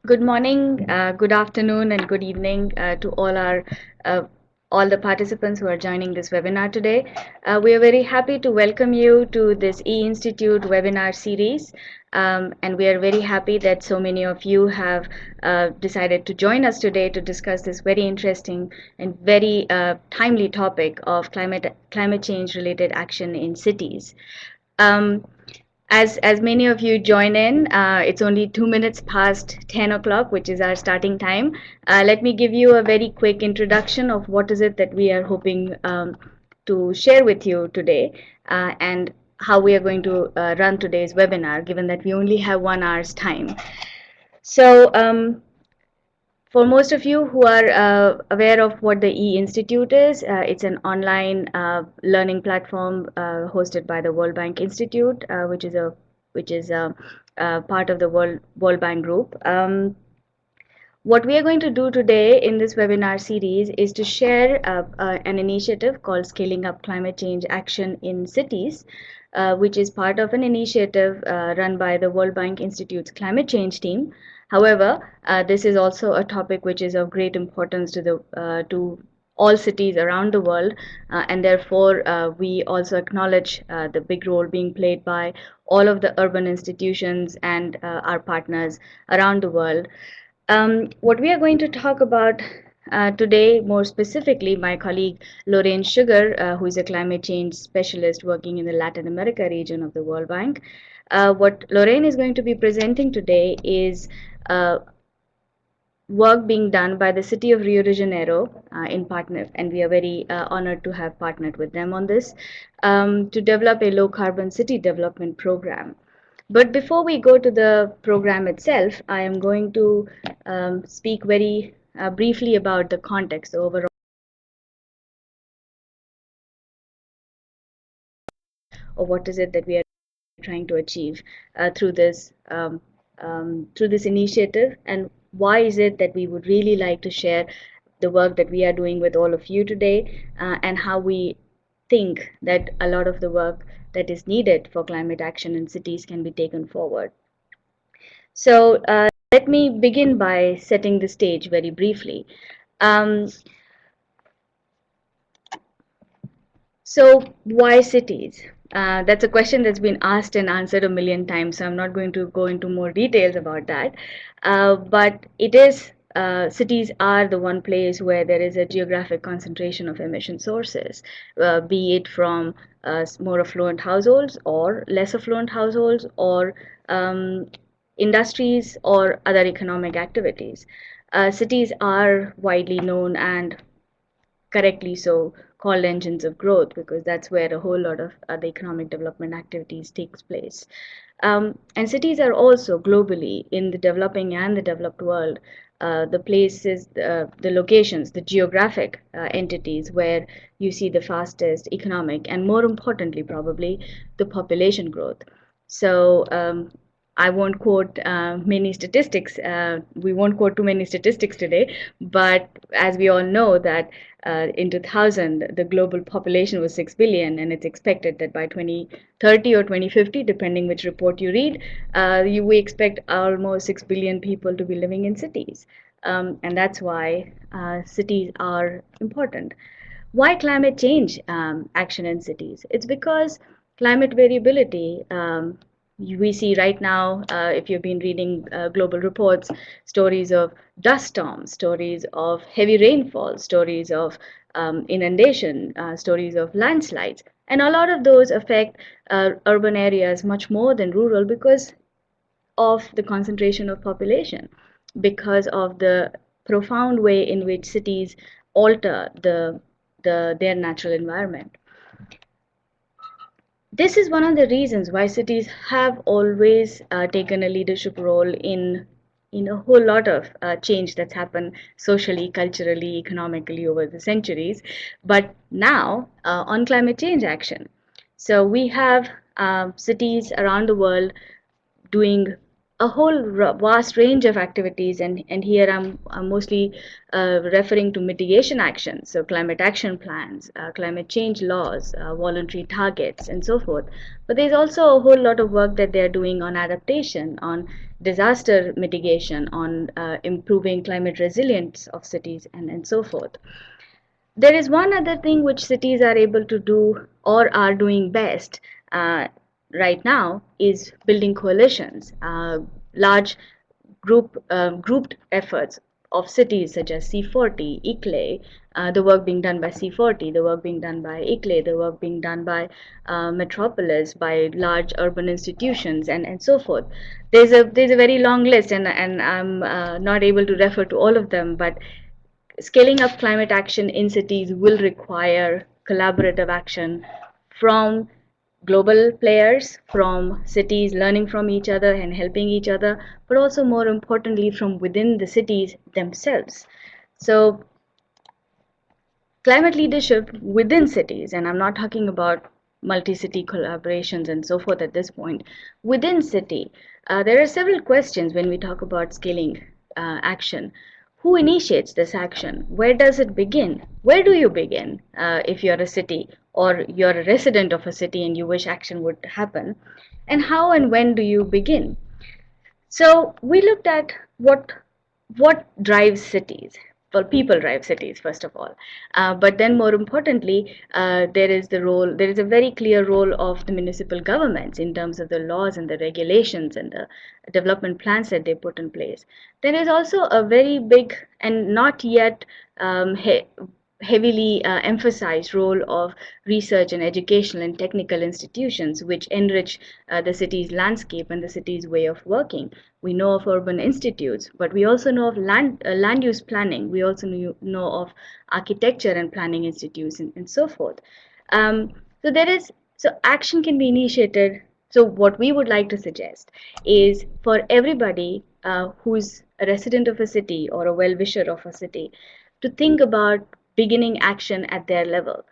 Good morning, good afternoon, and good evening to uh, all the participants who are joining this webinar today. We are very happy to welcome you to this E-Institute webinar series, and we are very happy that so many of you have decided to join us today to discuss this very interesting and very timely topic of climate change related action in cities. Um, as many of you join in, it's only 2 minutes past 10 o'clock, which is our starting time. Let me give you a very quick introduction of what is it that we are hoping to share with you today, and how we are going to run today's webinar, given that we only have 1 hour's time. So for most of you who are aware of what the E-Institute is, it's an online learning platform hosted by the World Bank Institute, which is a part of the World Bank Group. What we are going to do today in this webinar series is to share an initiative called Scaling Up Climate Change Action in Cities, which is part of an initiative run by the World Bank Institute's climate change team. However, this is also a topic which is of great importance to all cities around the world, and therefore we also acknowledge the big role being played by all of the urban institutions and our partners around the world. What we are going to talk about today, more specifically, my colleague Lorraine Sugar, who is a climate change specialist working in the Latin America region of the World Bank. What Lorraine is going to be presenting today is uh, work being done by the city of Rio de Janeiro in partner, and we are very honored to have partnered with them on this to develop a low carbon city development program. But before we go to the program itself, I am going to speak very briefly about the context, the overall, or what is it that we are trying to achieve through this initiative, and why is it that we would really like to share the work that we are doing with all of you today, and how we think that a lot of the work that is needed for climate action in cities can be taken forward. So let me begin by setting the stage very briefly. Um, so why cities? That's a question that's been asked and answered a million times, so I'm not going to go into more details about that. But it is cities are the one place where there is a geographic concentration of emission sources, be it from more affluent households or less affluent households, or industries or other economic activities. Cities are widely known, and correctly so, called engines of growth, because that's where a whole lot of the economic development activities takes place. And cities are also globally, in the developing and the developed world, the places, the locations, the geographic entities where you see the fastest economic and, more importantly, probably the population growth. So I won't quote many statistics. We won't quote too many statistics today, but as we all know that in 2000, the global population was 6 billion, and it's expected that by 2030 or 2050, depending which report you read, we expect almost 6 billion people to be living in cities. And that's why cities are important. Why climate change action in cities? It's because climate variability, we see right now, if you've been reading global reports, stories of dust storms, stories of heavy rainfall, stories of inundation, stories of landslides. And a lot of those affect urban areas much more than rural because of the concentration of population, because of the profound way in which cities alter their natural environment. This is one of the reasons why cities have always taken a leadership role in a whole lot of change that's happened socially, culturally, economically over the centuries, but now on climate change action. So we have cities around the world doing a whole vast range of activities, and here I'm mostly referring to mitigation actions, so climate action plans, climate change laws, voluntary targets, and so forth. But there's also a whole lot of work that they're doing on adaptation, on disaster mitigation, on improving climate resilience of cities, and so forth. There is one other thing which cities are able to do or are doing best uh, right now is building coalitions, large grouped efforts of cities such as C40, ICLE, the work being done by C40, the work being done by ICLE, the work being done by Metropolis, by large urban institutions, and so forth. There's a very long list, and I'm not able to refer to all of them, but scaling up climate action in cities will require collaborative action from global players, from cities learning from each other and helping each other, but also more importantly from within the cities themselves. So climate leadership within cities, and I'm not talking about multi-city collaborations and so forth at this point, within city, there are several questions when we talk about scaling action. Who initiates this action? Where does it begin? Where do you begin if you're a city or you're a resident of a city and you wish action would happen? And how and when do you begin? So we looked at what drives cities. Well, people drive cities first of all, but then more importantly, there is a very clear role of the municipal governments in terms of the laws and the regulations and the development plans that they put in place. There is also a very big and not yet heavily emphasized role of research and educational and technical institutions which enrich the city's landscape and the city's way of working. We know of urban institutes, but we also know of land use planning. We also know of architecture and planning institutes, and so forth. So action can be initiated. So what we would like to suggest is for everybody who's a resident of a city or a well-wisher of a city to think about beginning action at their level.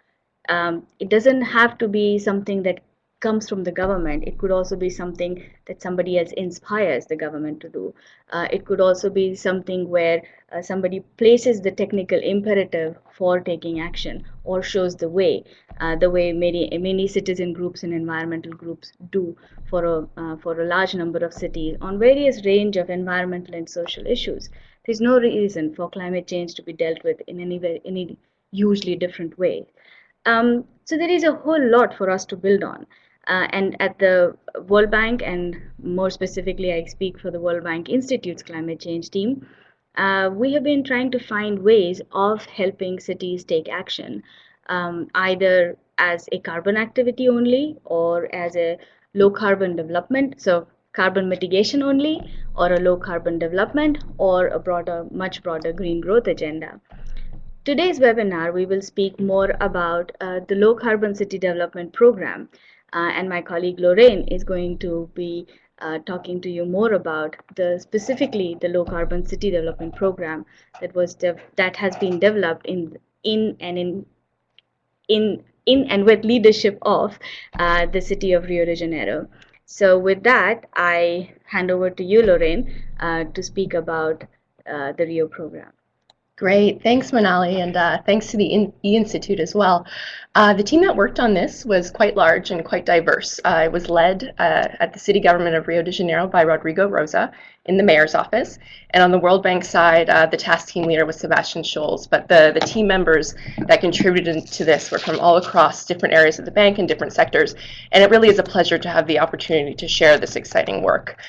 It doesn't have to be something that comes from the government. It could also be something that somebody else inspires the government to do. It could also be something where somebody places the technical imperative for taking action or shows the way many citizen groups and environmental groups do for a large number of cities on various range of environmental and social issues. There's no reason for climate change to be dealt with in any hugely different way. So there is a whole lot for us to build on. And at the World Bank, and more specifically, I speak for the World Bank Institute's climate change team, we have been trying to find ways of helping cities take action, either as a carbon activity only or as a low carbon development. So carbon mitigation only, or a low carbon development, or a much broader green growth agenda. Today's webinar, we will speak more about the Low Carbon City Development Program, and my colleague Lorraine is going to be talking to you more about specifically the Low Carbon City Development Program that has been developed in and with leadership of the city of Rio de Janeiro. So with that, I hand over to you, Lorraine, to speak about the Rio program. Great, thanks Manali, and thanks to the E-Institute as well. The team that worked on this was quite large and quite diverse. It was led at the city government of Rio de Janeiro by Rodrigo Rosa in the mayor's office, and on the World Bank side, the task team leader was Sebastian Scholz. But the team members that contributed to this were from all across different areas of the bank and different sectors, and it really is a pleasure to have the opportunity to share this exciting work.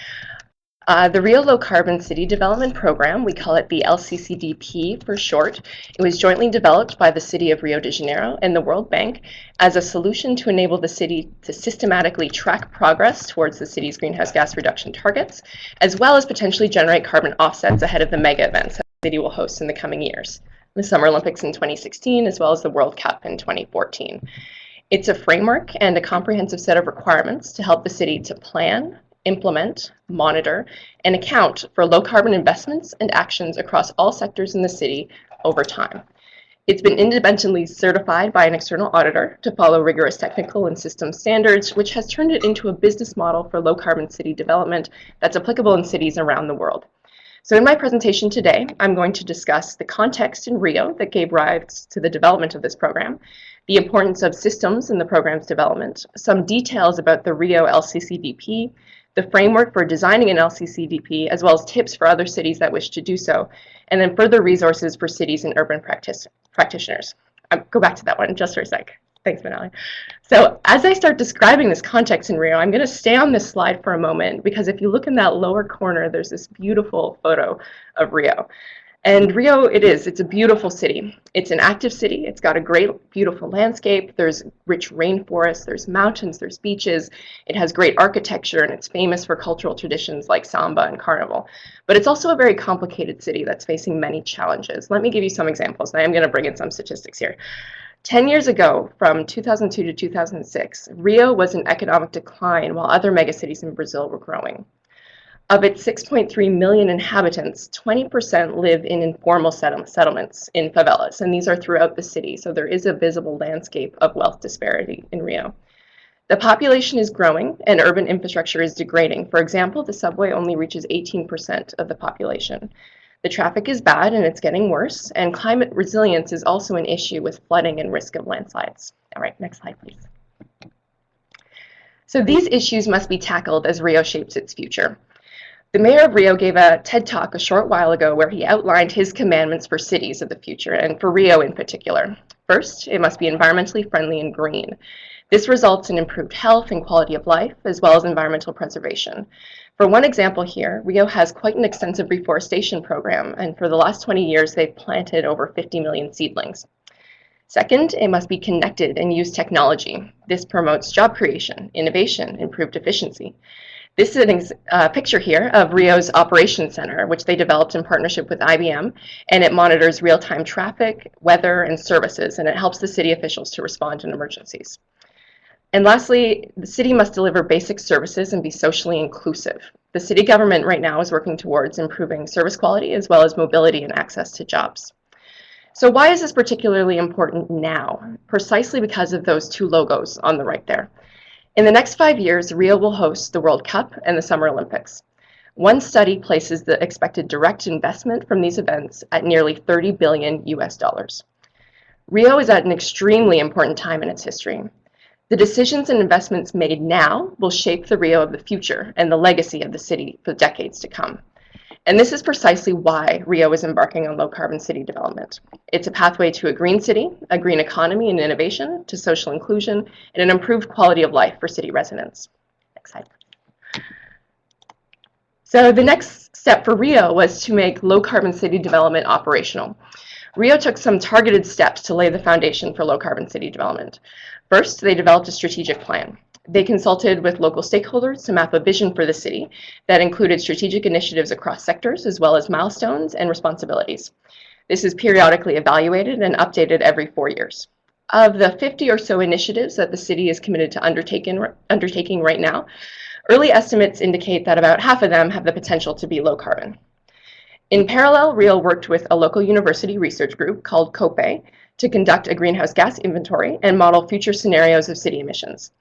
The Rio Low Carbon City Development Program, we call it the LCCDP for short. It was jointly developed by the City of Rio de Janeiro and the World Bank as a solution to enable the city to systematically track progress towards the city's greenhouse gas reduction targets, as well as potentially generate carbon offsets ahead of the mega events that the city will host in the coming years, the Summer Olympics in 2016, as well as the World Cup in 2014. It's a framework and a comprehensive set of requirements to help the city to plan, implement, monitor, and account for low carbon investments and actions across all sectors in the city over time. It's been independently certified by an external auditor to follow rigorous technical and systems standards, which has turned it into a business model for low-carbon city development that's applicable in cities around the world. So in my presentation today, I'm going to discuss the context in Rio that gave rise to the development of this program, the importance of systems in the program's development, some details about the Rio LCCDP, the framework for designing an LCCDP, as well as tips for other cities that wish to do so, and then further resources for cities and urban practitioners. I'll go back to that one just for a sec. Thanks, Manali. So as I start describing this context in Rio, I'm going to stay on this slide for a moment, because if you look in that lower corner, there's this beautiful photo of Rio. And Rio, it's a beautiful city. It's an active city. It's got a great, beautiful landscape. There's rich rainforests, there's mountains, there's beaches. It has great architecture, and it's famous for cultural traditions like samba and carnival. But it's also a very complicated city that's facing many challenges. Let me give you some examples, and I am going to bring in some statistics here. 10 years ago, from 2002 to 2006, Rio was in economic decline while other megacities in Brazil were growing. Of its 6.3 million inhabitants, 20% live in informal settlements in favelas, and these are throughout the city, so there is a visible landscape of wealth disparity in Rio. The population is growing and urban infrastructure is degrading. For example, the subway only reaches 18% of the population. The traffic is bad and it's getting worse, and climate resilience is also an issue with flooding and risk of landslides. All right, next slide, please. So these issues must be tackled as Rio shapes its future. The mayor of Rio gave a TED Talk a short while ago where he outlined his commandments for cities of the future, and for Rio in particular. First, it must be environmentally friendly and green. This results in improved health and quality of life, as well as environmental preservation. For one example here, Rio has quite an extensive reforestation program, and for the last 20 years, they've planted over 50 million seedlings. Second, it must be connected and use technology. This promotes job creation, innovation, improved efficiency. This is a picture here of Rio's Operations Center, which they developed in partnership with IBM, and it monitors real-time traffic, weather, and services, and it helps the city officials to respond in emergencies. And lastly, the city must deliver basic services and be socially inclusive. The city government right now is working towards improving service quality as well as mobility and access to jobs. So why is this particularly important now? Precisely because of those two logos on the right there. In the next 5 years, Rio will host the World Cup and the Summer Olympics. One study places the expected direct investment from these events at nearly $30 billion US. Rio is at an extremely important time in its history. The decisions and investments made now will shape the Rio of the future and the legacy of the city for decades to come. And this is precisely why Rio is embarking on low-carbon city development. It's a pathway to a green city, a green economy and innovation, to social inclusion, and an improved quality of life for city residents. Next slide. So the next step for Rio was to make low-carbon city development operational. Rio took some targeted steps to lay the foundation for low-carbon city development. First, they developed a strategic plan. They consulted with local stakeholders to map a vision for the city that included strategic initiatives across sectors, as well as milestones and responsibilities. This is periodically evaluated and updated every 4 years. Of the 50 or so initiatives that the city is committed to undertaking right now, early estimates indicate that about half of them have the potential to be low carbon. In parallel, Rio worked with a local university research group called COPE to conduct a greenhouse gas inventory and model future scenarios of city emissions.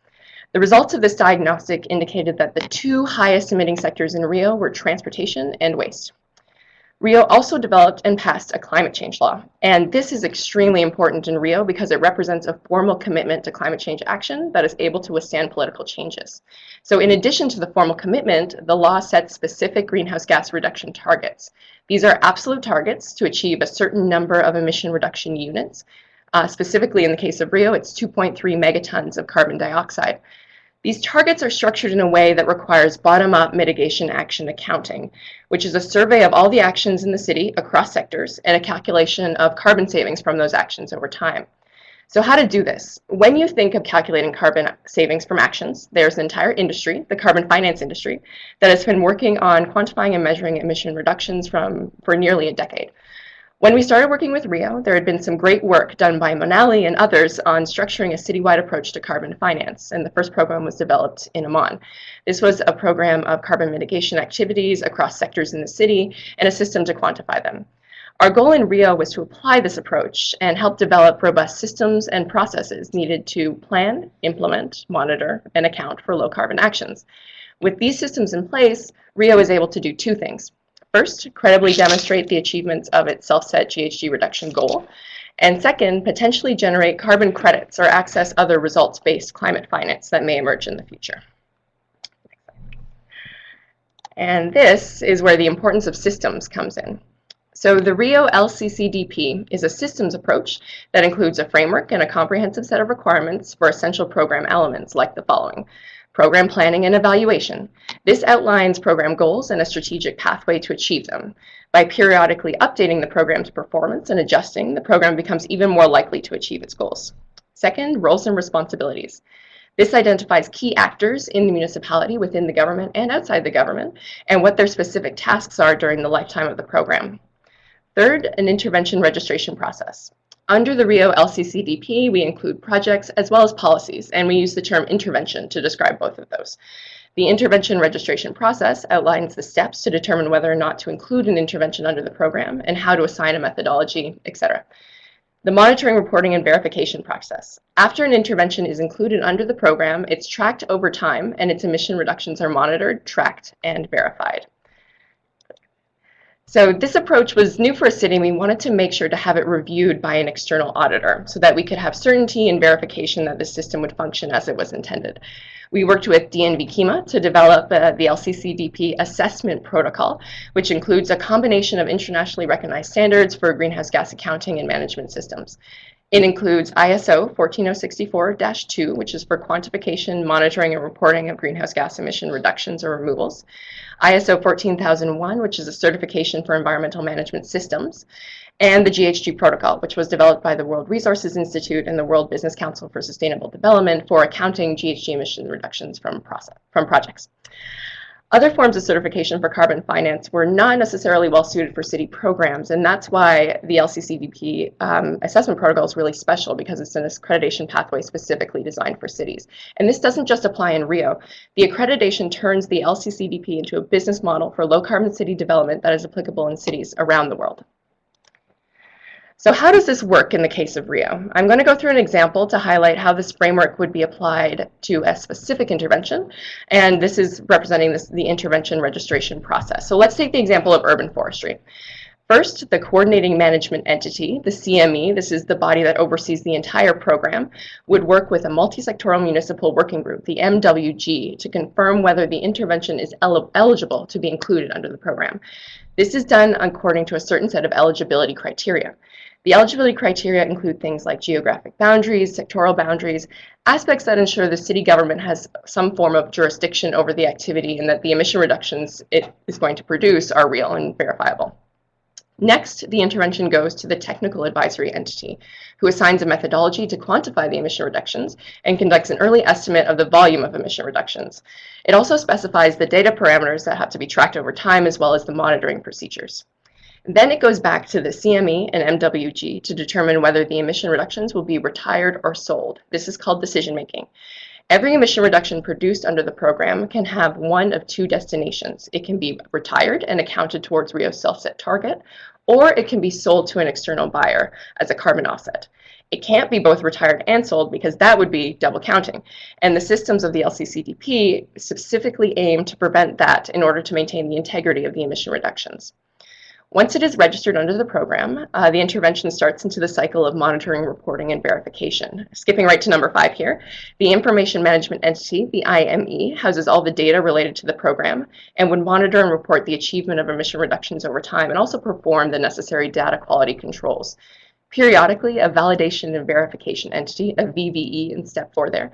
The results of this diagnostic indicated that the two highest emitting sectors in Rio were transportation and waste. Rio also developed and passed a climate change law, and this is extremely important in Rio because it represents a formal commitment to climate change action that is able to withstand political changes. So in addition to the formal commitment, the law sets specific greenhouse gas reduction targets. These are absolute targets to achieve a certain number of emission reduction units. Specifically in the case of Rio, it's 2.3 megatons of carbon dioxide. These targets are structured in a way that requires bottom-up mitigation action accounting, which is a survey of all the actions in the city across sectors and a calculation of carbon savings from those actions over time. So how to do this? When you think of calculating carbon savings from actions, there's an entire industry, the carbon finance industry, that has been working on quantifying and measuring emission reductions for nearly a decade. When we started working with Rio, there had been some great work done by Monali and others on structuring a citywide approach to carbon finance, and the first program was developed in Amman. This was a program of carbon mitigation activities across sectors in the city and a system to quantify them. Our goal in Rio was to apply this approach and help develop robust systems and processes needed to plan, implement, monitor, and account for low-carbon actions. With these systems in place, Rio is able to do two things. First, credibly demonstrate the achievements of its self-set GHG reduction goal, and second, potentially generate carbon credits or access other results-based climate finance that may emerge in the future. And this is where the importance of systems comes in. So the Rio LCCDP is a systems approach that includes a framework and a comprehensive set of requirements for essential program elements like the following. Program planning and evaluation. This outlines program goals and a strategic pathway to achieve them. By periodically updating the program's performance and adjusting, the program becomes even more likely to achieve its goals. Second, roles and responsibilities. This identifies key actors in the municipality, within the government and outside the government, and what their specific tasks are during the lifetime of the program. Third, an intervention registration process. Under the Rio LCCDP, we include projects as well as policies, and we use the term intervention to describe both of those. The intervention registration process outlines the steps to determine whether or not to include an intervention under the program and how to assign a methodology, etc. The monitoring, reporting, and verification process. After an intervention is included under the program, it's tracked over time, and its emission reductions are monitored, tracked, and verified. So this approach was new for a city, and we wanted to make sure to have it reviewed by an external auditor so that we could have certainty and verification that the system would function as it was intended. We worked with DNV-KIMA to develop the LCCDP Assessment Protocol, which includes a combination of internationally recognized standards for greenhouse gas accounting and management systems. It includes ISO 14064-2, which is for quantification, monitoring, and reporting of greenhouse gas emission reductions or removals. ISO 14001, which is a certification for environmental management systems. And the GHG protocol, which was developed by the World Resources Institute and the World Business Council for Sustainable Development for accounting GHG emission reductions from projects. Other forms of certification for carbon finance were not necessarily well suited for city programs, and that's why the LCCDP assessment protocol is really special, because it's an accreditation pathway specifically designed for cities. And this doesn't just apply in Rio. The accreditation turns the LCCDP into a business model for low carbon city development that is applicable in cities around the world. So how does this work in the case of Rio? I'm going to go through an example to highlight how this framework would be applied to a specific intervention, and this is representing the intervention registration process. So let's take the example of urban forestry. First, the coordinating management entity, the CME, this is the body that oversees the entire program, would work with a multi-sectoral municipal working group, the MWG, to confirm whether the intervention is eligible to be included under the program. This is done according to a certain set of eligibility criteria. The eligibility criteria include things like geographic boundaries, sectoral boundaries, aspects that ensure the city government has some form of jurisdiction over the activity and that the emission reductions it is going to produce are real and verifiable. Next, the intervention goes to the technical advisory entity, who assigns a methodology to quantify the emission reductions and conducts an early estimate of the volume of emission reductions. It also specifies the data parameters that have to be tracked over time, as well as the monitoring procedures. Then it goes back to the CME and MWG to determine whether the emission reductions will be retired or sold. This is called decision making. Every emission reduction produced under the program can have one of two destinations. It can be retired and accounted towards Rio's self-set target, or it can be sold to an external buyer as a carbon offset. It can't be both retired and sold, because that would be double counting. And the systems of the LCCDP specifically aim to prevent that in order to maintain the integrity of the emission reductions. Once it is registered under the program, the intervention starts into the cycle of monitoring, reporting, and verification. Skipping right to number 5 here, the Information Management Entity, the IME, houses all the data related to the program and would monitor and report the achievement of emission reductions over time and also perform the necessary data quality controls. Periodically, a validation and verification entity, a VVE in step 4 there,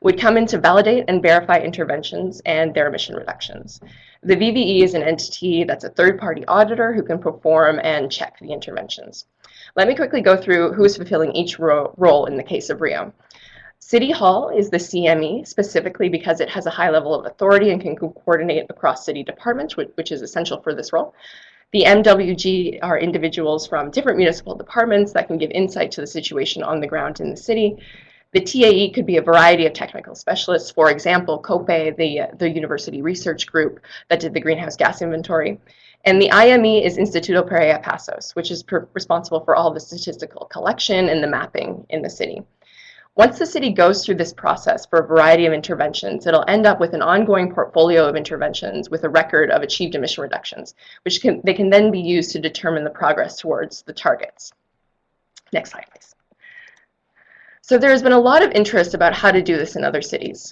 would come in to validate and verify interventions and their emission reductions. The VVE is an entity that's a third-party auditor who can perform and check the interventions. Let me quickly go through who is fulfilling each role in the case of Rio. City Hall is the CME, specifically because it has a high level of authority and can coordinate across city departments, which is essential for this role. The MWG are individuals from different municipal departments that can give insight to the situation on the ground in the city. The TAE could be a variety of technical specialists, for example, COPE, the university research group that did the greenhouse gas inventory. And the IME is Instituto Pereira Pasos, which is responsible for all the statistical collection and the mapping in the city. Once the city goes through this process for a variety of interventions, it'll end up with an ongoing portfolio of interventions with a record of achieved emission reductions, which can then be used to determine the progress towards the targets. Next slide, please. So there's been a lot of interest about how to do this in other cities.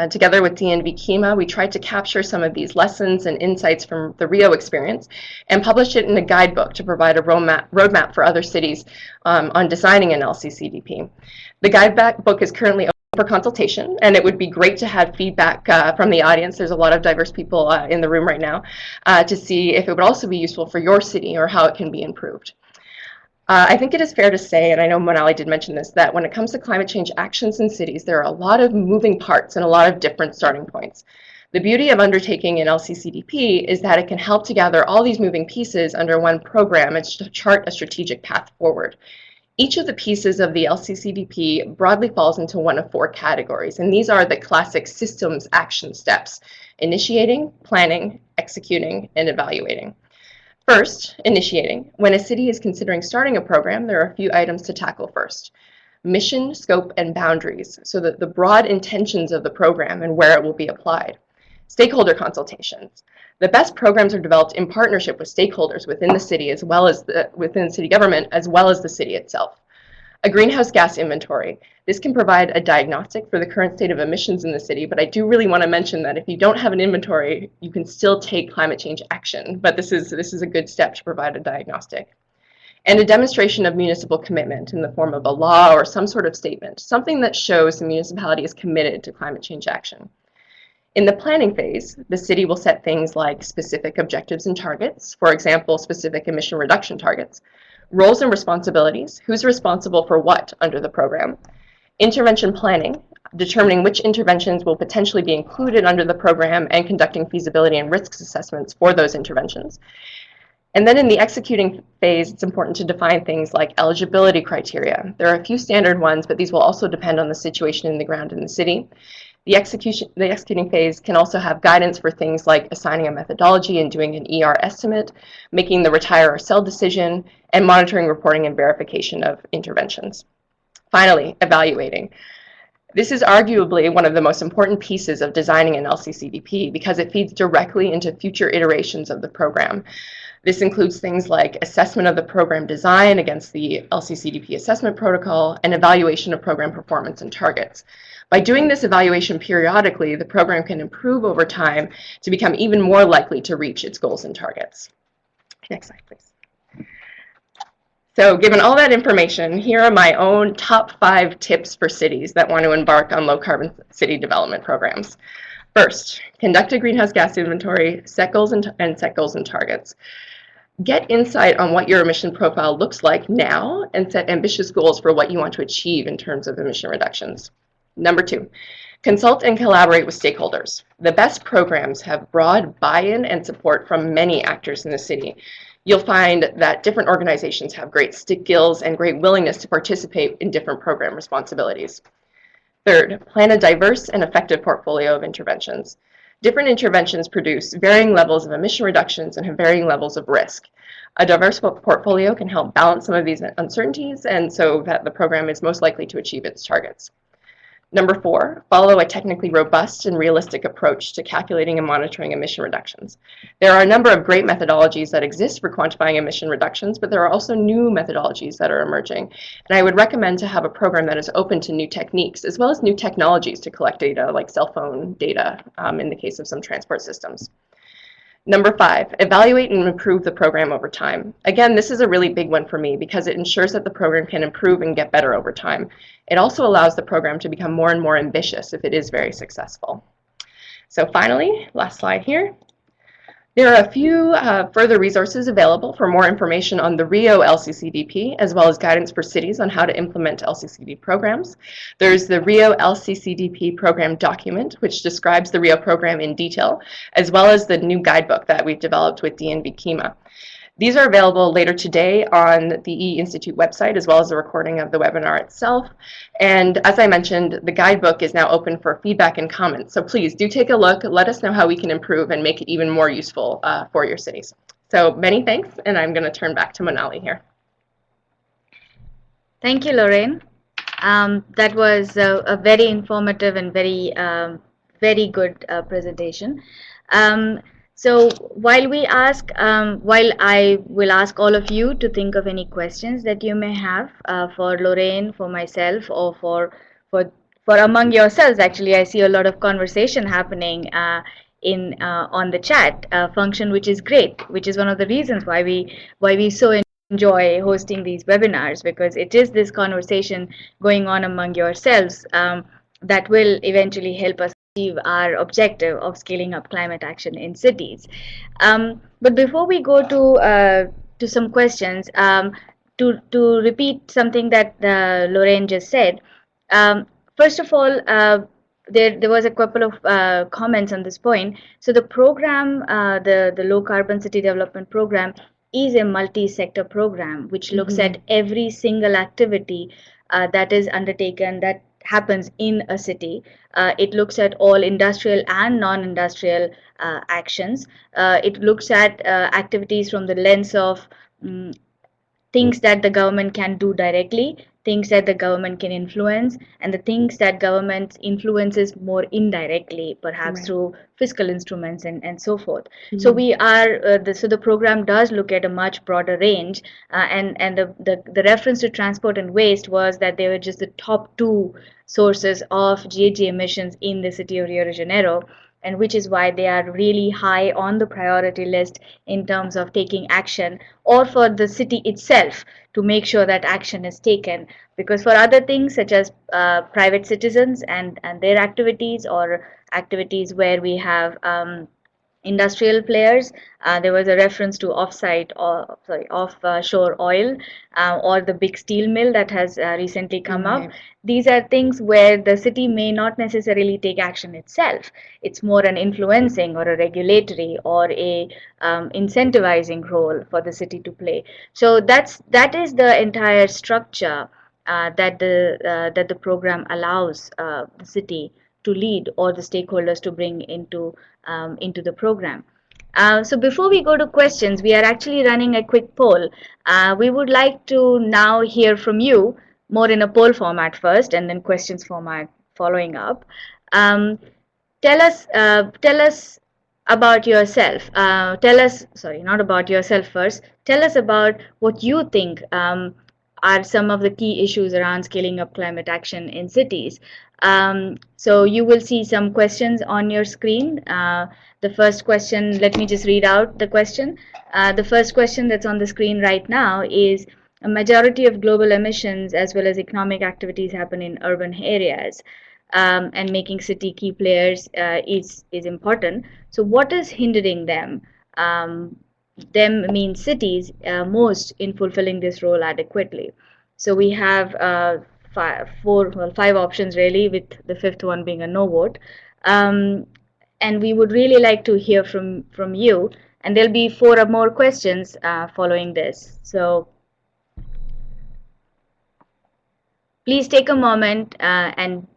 Together with DNV-KIMA, we tried to capture some of these lessons and insights from the Rio experience and published it in a guidebook to provide a roadmap for other cities on designing an LCCDP. The guidebook is currently open for consultation, and it would be great to have feedback from the audience. There's a lot of diverse people in the room right now to see if it would also be useful for your city or how it can be improved. I think it is fair to say, and I know Monali did mention this, that when it comes to climate change actions in cities, there are a lot of moving parts and a lot of different starting points. The beauty of undertaking an LCCDP is that it can help to gather all these moving pieces under one program and chart a strategic path forward. Each of the pieces of the LCCDP broadly falls into one of 4 categories, and these are the classic systems action steps: initiating, planning, executing, and evaluating. First, initiating. When a city is considering starting a program, there are a few items to tackle first. Mission, scope, and boundaries, so that the broad intentions of the program and where it will be applied. Stakeholder consultations. The best programs are developed in partnership with stakeholders within the city as well as within city government as well as the city itself. A greenhouse gas inventory. This can provide a diagnostic for the current state of emissions in the city, but I do really want to mention that if you don't have an inventory, you can still take climate change action, but this is a good step to provide a diagnostic. And a demonstration of municipal commitment in the form of a law or some sort of statement, something that shows the municipality is committed to climate change action. In the planning phase, the city will set things like specific objectives and targets, for example, specific emission reduction targets, roles and responsibilities, who's responsible for what under the program, intervention planning, determining which interventions will potentially be included under the program and conducting feasibility and risks assessments for those interventions. And then in the executing phase, it's important to define things like eligibility criteria. There are a few standard ones, but these will also depend on the situation in the ground in the city. The executing phase can also have guidance for things like assigning a methodology and doing an ER estimate, making the retire or sell decision, and monitoring, reporting, and verification of interventions. Finally, evaluating. This is arguably one of the most important pieces of designing an LCCDP because it feeds directly into future iterations of the program. This includes things like assessment of the program design against the LCCDP Assessment Protocol and evaluation of program performance and targets. By doing this evaluation periodically, the program can improve over time to become even more likely to reach its goals and targets. Next slide, please. So given all that information, here are my own top 5 tips for cities that want to embark on low-carbon city development programs. First, conduct a greenhouse gas inventory, set goals and set goals and targets. Get insight on what your emission profile looks like now and set ambitious goals for what you want to achieve in terms of emission reductions. Number 2, consult and collaborate with stakeholders. The best programs have broad buy-in and support from many actors in the city. You'll find that different organizations have great skills and great willingness to participate in different program responsibilities. Third, plan a diverse and effective portfolio of interventions. Different interventions produce varying levels of emission reductions and have varying levels of risk. A diverse portfolio can help balance some of these uncertainties and so that the program is most likely to achieve its targets. Number 4, follow a technically robust and realistic approach to calculating and monitoring emission reductions. There are a number of great methodologies that exist for quantifying emission reductions, but there are also new methodologies that are emerging. And I would recommend to have a program that is open to new techniques, as well as new technologies to collect data, like cell phone data in the case of some transport systems. Number 5, evaluate and improve the program over time. Again, this is a really big one for me because it ensures that the program can improve and get better over time. It also allows the program to become more and more ambitious if it is very successful. So finally, last slide here. There are a few further resources available for more information on the Rio LCCDP, as well as guidance for cities on how to implement LCCD programs. There's the Rio LCCDP program document, which describes the Rio program in detail, as well as the new guidebook that we've developed with DNV-KIMA. These are available later today on the E-Institute website, as well as a recording of the webinar itself. And as I mentioned, the guidebook is now open for feedback and comments. So please do take a look, let us know how we can improve and make it even more useful for your cities. So many thanks, and I'm going to turn back to Manali here. Thank you, Lorraine. That was a very informative and very good presentation. So while I will ask all of you to think of any questions that you may have for Lorraine, for myself, or for for among yourselves. Actually, I see a lot of conversation happening in on the chat function, which is great. Which is one of the reasons why we so enjoy hosting these webinars, because it is this conversation going on among yourselves that will eventually help us achieve our objective of scaling up climate action in cities. But before we go to some questions, to repeat something that Lorraine just said, first of all, there was a couple of comments on this point. So the program, the low carbon city development program, is a multi-sector program which looks at every single activity that is undertaken, that happens in a city. It looks at all industrial and non-industrial actions. It looks at activities from the lens of things that the government can do directly, things that the government can influence, and the things that government influences more indirectly, perhaps through fiscal instruments and so forth. So we are so the program does look at a much broader range, and the reference to transport and waste was that they were just the top two sources of GHG emissions in the city of Rio de Janeiro, and which is why they are really high on the priority list in terms of taking action, or for the city itself to make sure that action is taken. Because for other things such as private citizens and their activities, or activities where we have industrial players, there was a reference to offshore oil, or the big steel mill that has recently come up. These are things where the city may not necessarily take action itself. It's more an influencing or a regulatory or a incentivizing role for the city to play. So that is the entire structure that the program allows the city to lead, or the stakeholders to bring into the program. So before we go to questions, we are actually running a quick poll. We would like to now hear from you, more in a poll format first, and then questions format following up. Tell us about yourself. Sorry, not about yourself first. Tell us about what you think are some of the key issues around scaling up climate action in cities. So you will see some questions on your screen. The first question, let me just read out the question. The first question that's on the screen right now is: a majority of global emissions as well as economic activities happen in urban areas, and making city key players is important. So what is hindering them? Them means cities most in fulfilling this role adequately. So we have five options really, with the fifth one being a no vote. And we would really like to hear from you. And there'll be four or more questions following this. So please take a moment and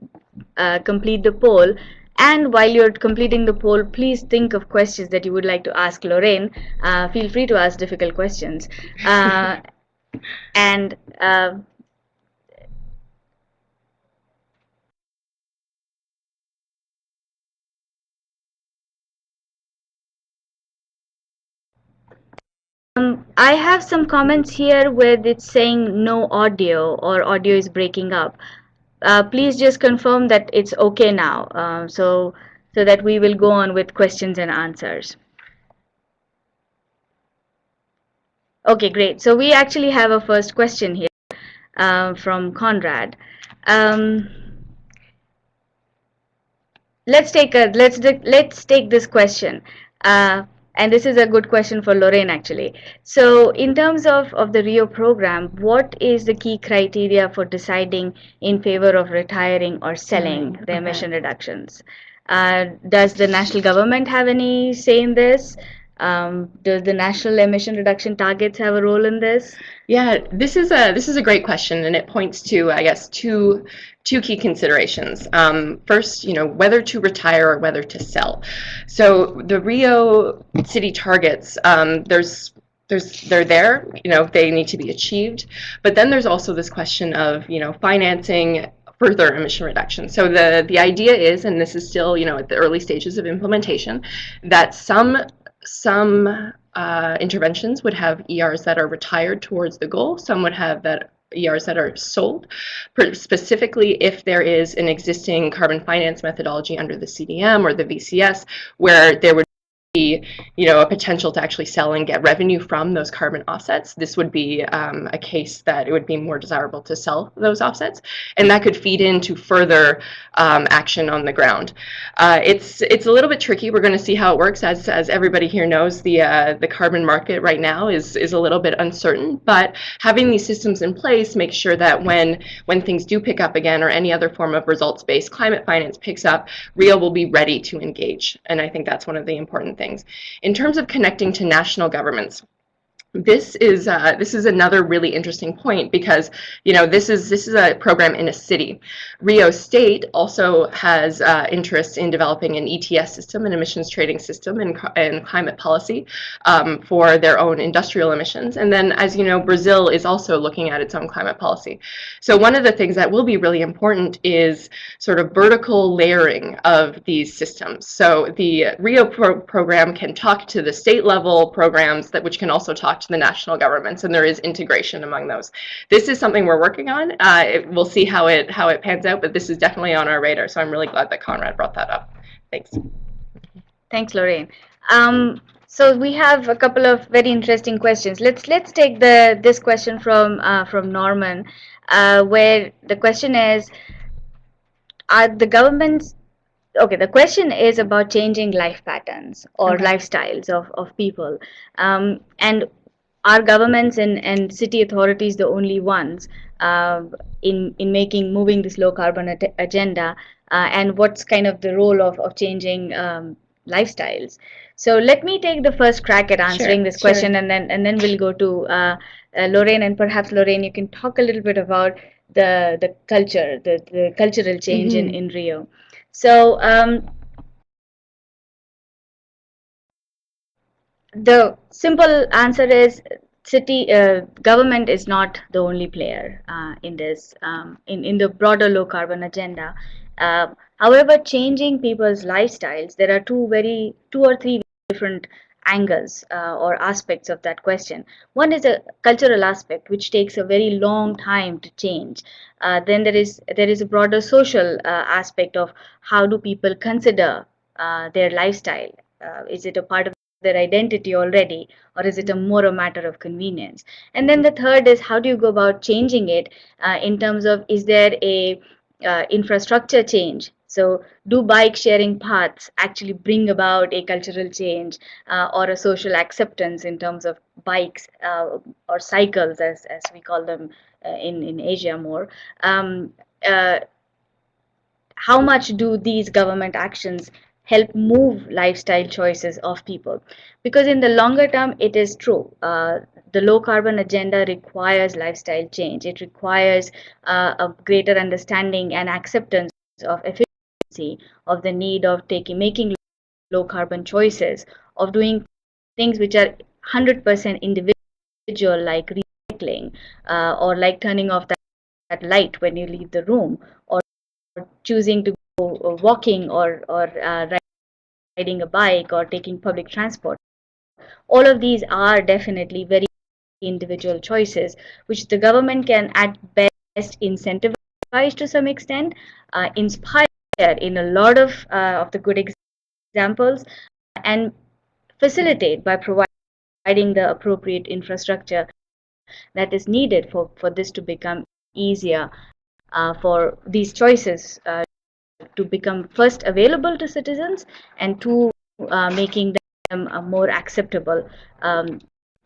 complete the poll. And while you're completing the poll, please think of questions that you would like to ask Lorraine. Feel free to ask difficult questions. And I have some comments here where it's saying no audio, or audio is breaking up. Please just confirm that it's okay now, so that we will go on with questions and answers. Okay, great. So we actually have a first question here from Conrad. Let's take this question. And this is a good question for Lorraine, actually. So in terms of the Rio program, what is the key criteria for deciding in favor of retiring or selling the emission reductions? Does the national government have any say in this? Does the national emission reduction targets have a role in this? Yeah, this is a great question, and it points to, I guess, two key considerations. First, whether to retire or whether to sell. So the Rio city targets, they're there, they need to be achieved, but then there's also this question of financing further emission reduction. So the idea is, and this is still at the early stages of implementation, that some interventions would have ERs that are retired towards the goal. Some would have that ERs that are sold, specifically if there is an existing carbon finance methodology under the CDM or the VCS where there would be a potential to actually sell and get revenue from those carbon offsets. This would be a case that it would be more desirable to sell those offsets, and that could feed into further action on the ground. It's a little bit tricky. We're going to see how it works. As everybody here knows, the carbon market right now is a little bit uncertain, but having these systems in place makes sure that when things do pick up again, or any other form of results-based climate finance picks up, Rio will be ready to engage. And I think that's one of the important things. In terms of connecting to national governments, this is another really interesting point, because this is a program in a city. Rio State also has interest in developing an ETS system, an emissions trading system, and climate policy for their own industrial emissions. And then, as you know, Brazil is also looking at its own climate policy. So one of the things that will be really important is sort of vertical layering of these systems. So the Rio program can talk to the state level programs which can also talk to the national governments, and there is integration among those. This is something we're working on. We'll see how it pans out, but this is definitely on our radar. So I'm really glad that Conrad brought that up. Thanks. Thanks, Lorraine. So we have a couple of very interesting questions. Let's take this question from Norman, where the question is, are the governments okay, the question is about changing life patterns or lifestyles of people, and are governments and city authorities the only ones in moving this low carbon agenda, and what's kind of the role of changing lifestyles? So let me take the first crack at answering this question, and then we'll go to Lorraine, and perhaps Lorraine, you can talk a little bit about the culture, the cultural change in Rio. So the simple answer is city government is not the only player in this in the broader low carbon agenda. However, changing people's lifestyles, there are two or three different angles or aspects of that question. One is a cultural aspect, which takes a very long time to change. Then there is a broader social aspect of how do people consider their lifestyle. Is it a part of their identity already, or is it more a matter of convenience? And then the third is, how do you go about changing it in terms of, is there a infrastructure change? So do bike sharing paths actually bring about a cultural change or a social acceptance in terms of bikes or cycles, as we call them in Asia more? How much do these government actions help move lifestyle choices of people? Because in the longer term, it is true. The low carbon agenda requires lifestyle change. It requires a greater understanding and acceptance of efficiency, of the need of making low carbon choices, of doing things which are 100% individual, like recycling, or like turning off that light when you leave the room, or choosing to go walking, or riding a bike, or taking public transport. All of these are definitely very individual choices, which the government can at best incentivize to some extent, inspire in a lot of the good examples, and facilitate by providing the appropriate infrastructure that is needed for this to become easier, for these choices to become first available to citizens, and two, making them more acceptable and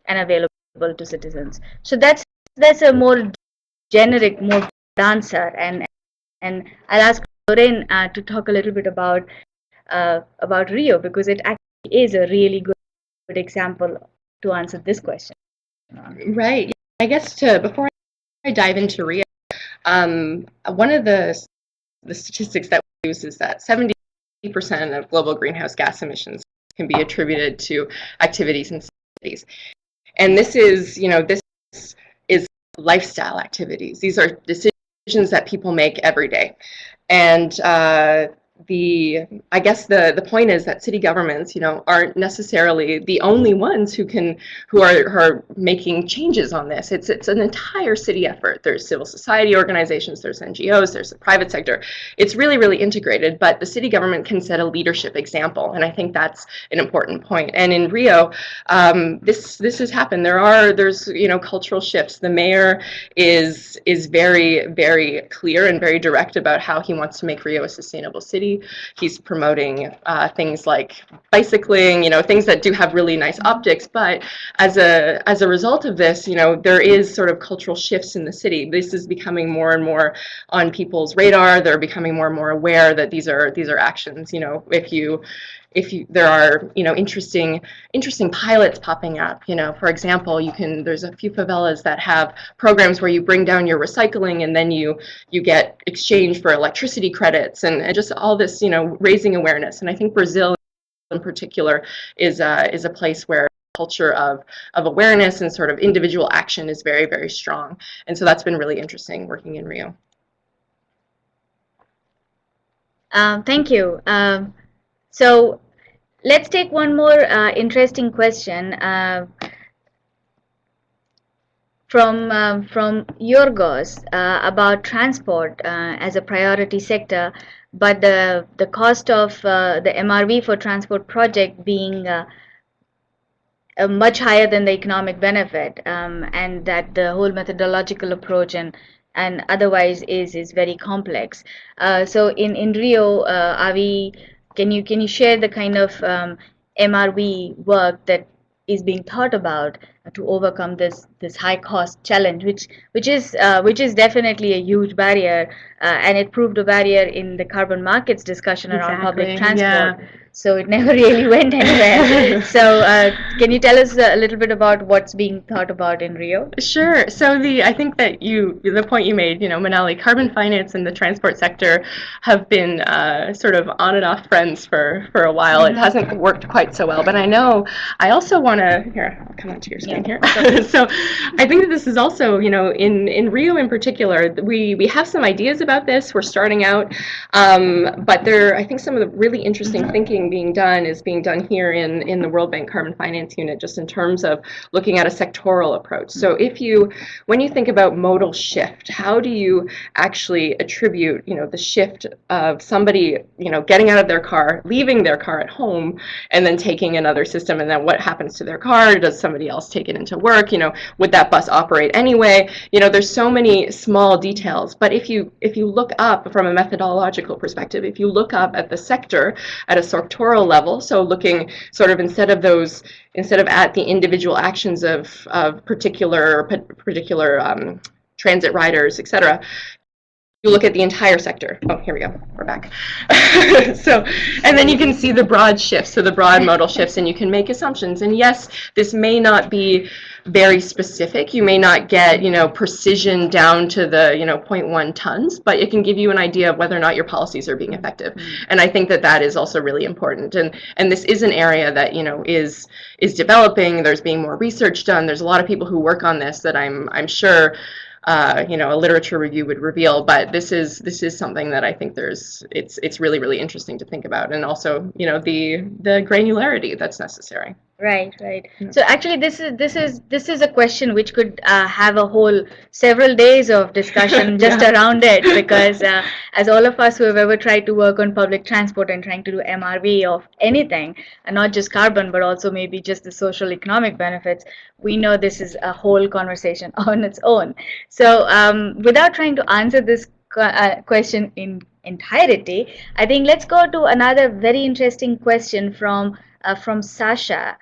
available to citizens. So that's a more generic, more answer, and I'll ask Lorraine to talk a little bit about Rio, because it actually is a really good good example to answer this question. Right. I guess before I dive into Rio, one of the statistics that we use is that 70% of global greenhouse gas emissions can be attributed to activities in cities. And this is lifestyle activities. These are decisions that people make every day. And I guess the point is that city governments, aren't necessarily the only ones who are making changes on this. It's an entire city effort. There's civil society organizations, there's NGOs, there's the private sector. It's really, really integrated, but the city government can set a leadership example, and I think that's an important point. And in Rio, this has happened. There's cultural shifts. The mayor is very, very clear and very direct about how he wants to make Rio a sustainable city. He's promoting things like bicycling, things that do have really nice optics. But as a result of this, there is sort of cultural shifts in the city. This is becoming more and more on people's radar. They're becoming more and more aware that these are actions. There are interesting pilots popping up. For example, there's a few favelas that have programs where you bring down your recycling and then you get exchange for electricity credits and just all this raising awareness. And I think Brazil in particular is a place where culture of awareness and sort of individual action is very, very strong. And so that's been really interesting working in Rio. Thank you. So let's take one more interesting question from Yorgos about transport as a priority sector, but the cost of the MRV for transport project being much higher than the economic benefit, and that the whole methodological approach and otherwise is very complex. So in Rio, can you share the kind of MRV work that is being thought about to overcome this high cost challenge, which is definitely a huge barrier, and it proved a barrier in the carbon markets discussion around public transport. Yeah. So it never really went anywhere. So can you tell us a little bit about what's being thought about in Rio? Sure. So I think that the point you made, Manali, carbon finance and the transport sector have been sort of on and off friends for a while. Mm-hmm. It hasn't worked quite so well, but I also want to, I'll come onto your screen here. So I think that this is also, in Rio in particular, we have some ideas about this. We're starting out, but I think some of the really interesting thinking being done here in the World Bank Carbon Finance Unit, just in terms of looking at a sectoral approach. So when you think about modal shift, how do you actually attribute, the shift of somebody, getting out of their car, leaving their car at home, and then taking another system, and then what happens to their car? Does somebody else take it into work? Would that bus operate anyway? There's so many small details, but if you look up from a methodological perspective, if you look up at the sector at a sectoral level, so looking sort of instead of at the individual actions of particular transit riders, etc., you look at the entire sector. Oh, here we go. We're back. And then you can see the broad shifts, so the broad modal shifts, and you can make assumptions. And yes, this may not be very specific. You may not get, precision down to the, 0.1 tons, but it can give you an idea of whether or not your policies are being effective. And I think that is also really important. And this is an area that, is developing. There's being more research done. There's a lot of people who work on this that I'm sure a literature review would reveal, but this is something that I think it's really, really interesting to think about, and also the granularity that's necessary. Right. Yeah. So actually, this is a question which could have a whole several days of discussion just around it, because as all of us who have ever tried to work on public transport and trying to do MRV of anything, and not just carbon, but also maybe just the social economic benefits, we know this is a whole conversation on its own. So without trying to answer this question in entirety, I think let's go to another very interesting question from Sasha,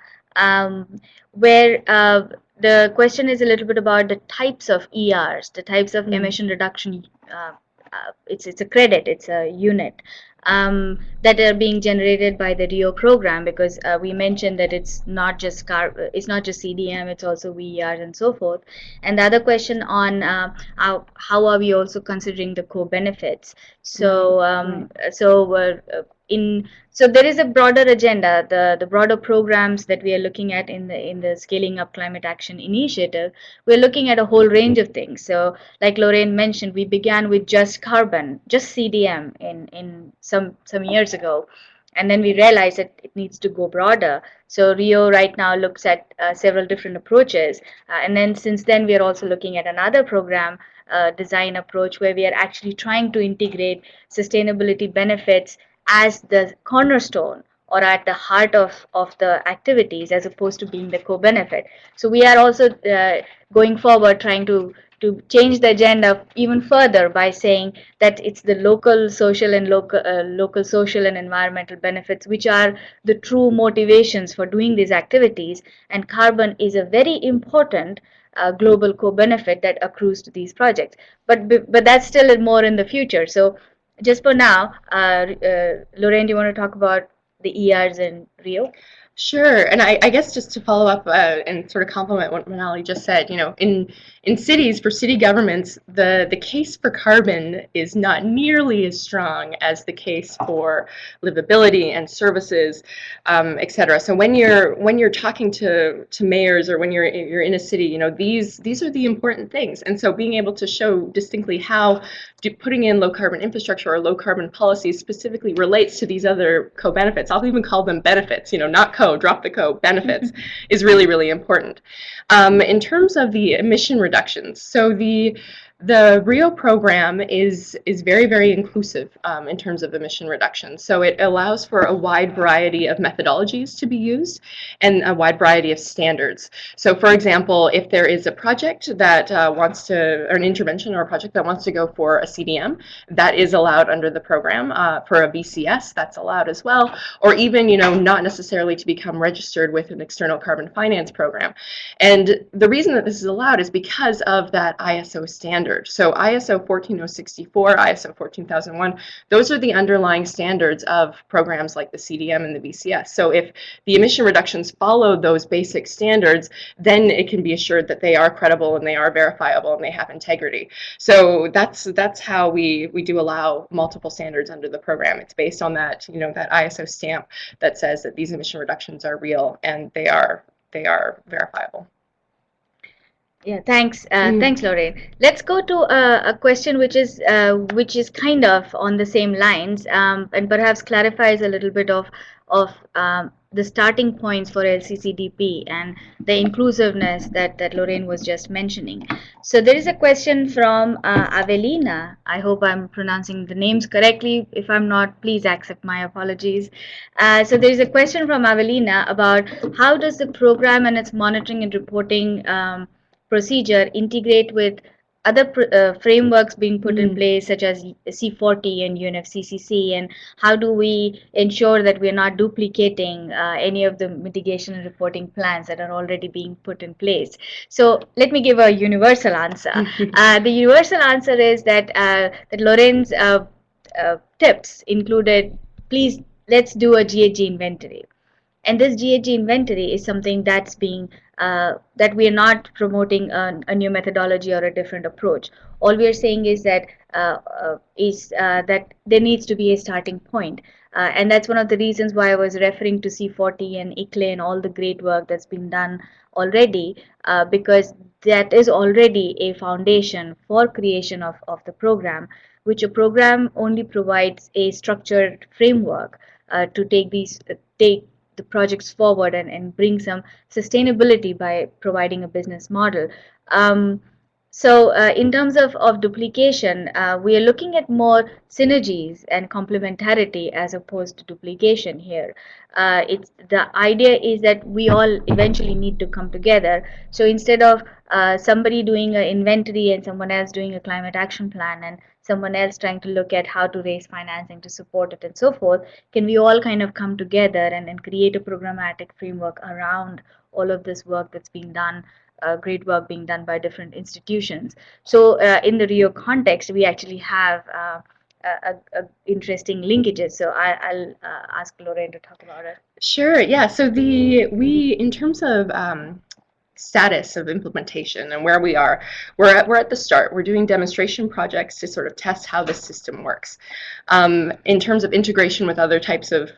where the question is a little bit about the types of ERs, the types of emission reduction. It's a credit, it's a unit. that are being generated by the Rio program, because we mentioned that it's not just CDM, it's also VERs and so forth. And the other question on how are we also considering the co-benefits? So so there is a broader agenda. The broader programs that we are looking at in the Scaling Up Climate Action Initiative, we're looking at a whole range of things. So like Lorraine mentioned, we began with just carbon, just CDM in some years ago, and then we realized that it needs to go broader. So Rio right now looks at several different approaches, and then since then we are also looking at another program design approach where we are actually trying to integrate sustainability benefits as the cornerstone or at the heart of the activities, as opposed to being the co-benefit. So we are also going forward trying to change the agenda even further by saying that it's the local social and environmental benefits which are the true motivations for doing these activities, and carbon is a very important global co-benefit that accrues to these projects. But that's still more in the future. So just for now, Lorraine, do you want to talk about the ERs in Rio? Sure, and I guess just to follow up and sort of complement what Manali just said, in cities, for city governments, the case for carbon is not nearly as strong as the case for livability and services, et cetera. So when you're talking to mayors, or when you're in a city, these are the important things. And so being able to show distinctly how putting in low carbon infrastructure or low carbon policies specifically relates to these other co-benefits. I'll even call them benefits, not drop the benefits, is really, really important. In terms of the emission reductions, so the Rio program is very, very inclusive in terms of emission reductions. So it allows for a wide variety of methodologies to be used and a wide variety of standards. So for example, if there is a project that wants to, or an intervention or a project that wants to go for a CDM, that is allowed under the program. For a BCS, that's allowed as well, or even, not necessarily to become registered with an external carbon finance program. And the reason that this is allowed is because of that ISO standard. So ISO 14064, ISO 14001, those are the underlying standards of programs like the CDM and the BCS. So if the emission reductions follow those basic standards, then it can be assured that they are credible and they are verifiable and they have integrity. So that's how we do allow multiple standards under the program. It's based on that, that ISO stamp that says that these emission reductions are real and they are verifiable. Yeah, thanks, Lorraine. Let's go to a question which is kind of on the same lines, and perhaps clarifies a little bit of the starting points for LCCDP and the inclusiveness that Lorraine was just mentioning. So there is a question from Avelina. I hope I'm pronouncing the names correctly. If I'm not, please accept my apologies. So there is a question from Avelina about how does the program and its monitoring and reporting procedure integrate with other frameworks being put in place, such as C40 and UNFCCC, and how do we ensure that we are not duplicating any of the mitigation and reporting plans that are already being put in place? So let me give a universal answer. The universal answer is that Lorraine's tips included, please, let's do a GHG inventory. And this GHG inventory is something that's being that we are not promoting a new methodology or a different approach. All we are saying is that that there needs to be a starting point. And that's one of the reasons why I was referring to C40 and ICLE and all the great work that's been done already, because that is already a foundation for creation of the program, which a program only provides a structured framework to take the projects forward and bring some sustainability by providing a business model. So in terms of duplication, we are looking at more synergies and complementarity as opposed to duplication here. It's the idea is that we all eventually need to come together. So instead of somebody doing an inventory and someone else doing a climate action plan and someone else trying to look at how to raise financing to support it and so forth, can we all kind of come together and create a programmatic framework around all of this work that's being done, great work being done by different institutions. So in the Rio context, we actually have interesting linkages. So I'll ask Lorraine to talk about it. Sure. Yeah. So we in terms of status of implementation and where we are, we're at the start. We're doing demonstration projects to sort of test how the system works. In terms of integration with other types of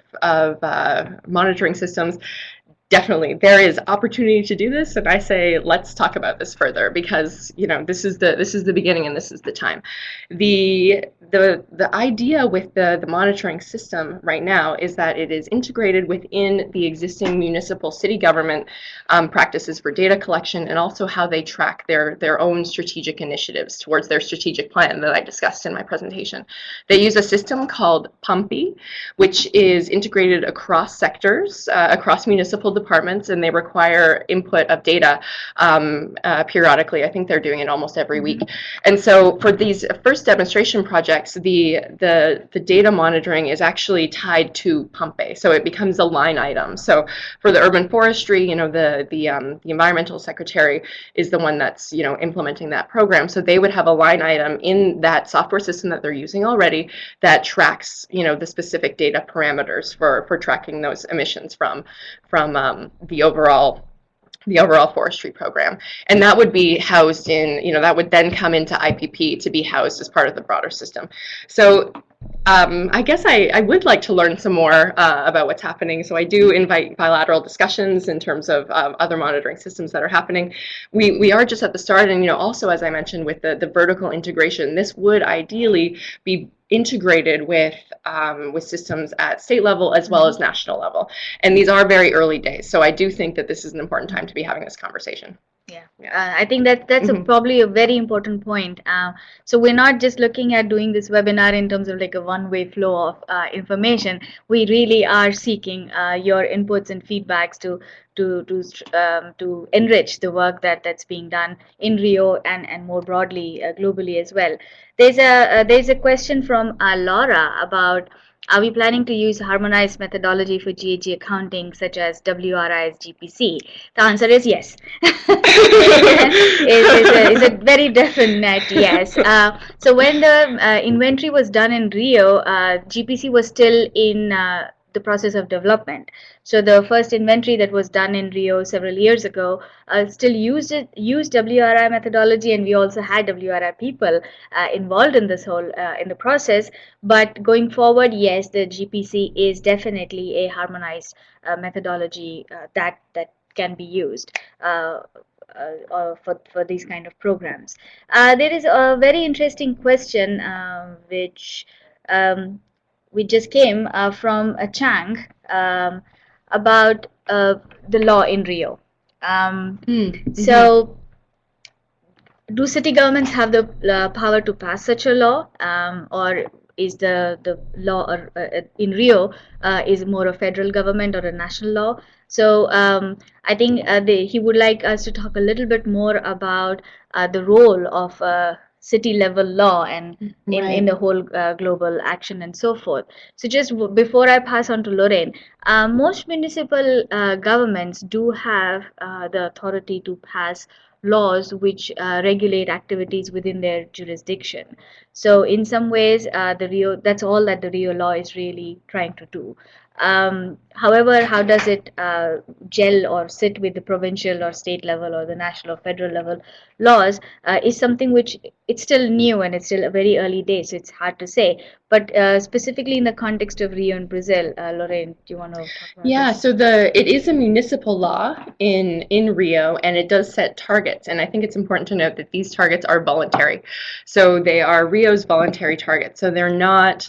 monitoring systems, definitely there is opportunity to do this, and I say let's talk about this further, because this is the beginning and this is the time. The idea with the monitoring system right now is that it is integrated within the existing municipal city government practices for data collection, and also how they track their own strategic initiatives towards their strategic plan that I discussed in my presentation. They use a system called PUMPI, which is integrated across sectors, across municipal departments, and they require input of data periodically. I think they're doing it almost every week. And so for these first demonstration projects, the data monitoring is actually tied to PUMPI, so it becomes a line item. So for the urban forestry, the environmental secretary is the one that's implementing that program. So they would have a line item in that software system that they're using already that tracks the specific data parameters for tracking those emissions from the overall forestry program. And that would be housed in, that would then come into IPP to be housed as part of the broader system. So I guess I would like to learn some more about what's happening. So I do invite bilateral discussions in terms of other monitoring systems that are happening. We are just at the start, and also, as I mentioned, with the vertical integration, this would ideally be integrated with systems at state level as well as national level. And these are very early days. So I do think that this is an important time to be having this conversation. Yeah, I think that's probably a very important point. So we're not just looking at doing this webinar in terms of like a one-way flow of information. We really are seeking your inputs and feedbacks to enrich the work that's being done in Rio and more broadly globally as well. There's a question from Laura about, are we planning to use harmonized methodology for GHG accounting, such as WRI's GPC? The answer is yes. It's a very definite yes. So when the inventory was done in Rio, GPC was still in the process of development. So the first inventory that was done in Rio several years ago still used WRI methodology, and we also had WRI people involved in this whole in the process. But going forward, yes, the GPC is definitely a harmonized methodology that can be used for these kind of programs. There is a very interesting question which just came from a Chang about the law in Rio. So, do city governments have the power to pass such a law, or is the law in Rio is more a federal government or a national law? So I think he would like us to talk a little bit more about the role of city level law and in the whole global action and so forth. So just before I pass on to Lorraine, most municipal governments do have the authority to pass laws which regulate activities within their jurisdiction. So in some ways, that's all that the Rio law is really trying to do. However, how does it gel or sit with the provincial or state level or the national or federal level laws is something which it's still new and it's still a very early days, so it's hard to say. But specifically in the context of Rio and Brazil, Lorraine, do you want to talk about this? So it is a municipal law in Rio, and it does set targets. And I think it's important to note that these targets are voluntary. So they are Rio's voluntary targets. So they're not,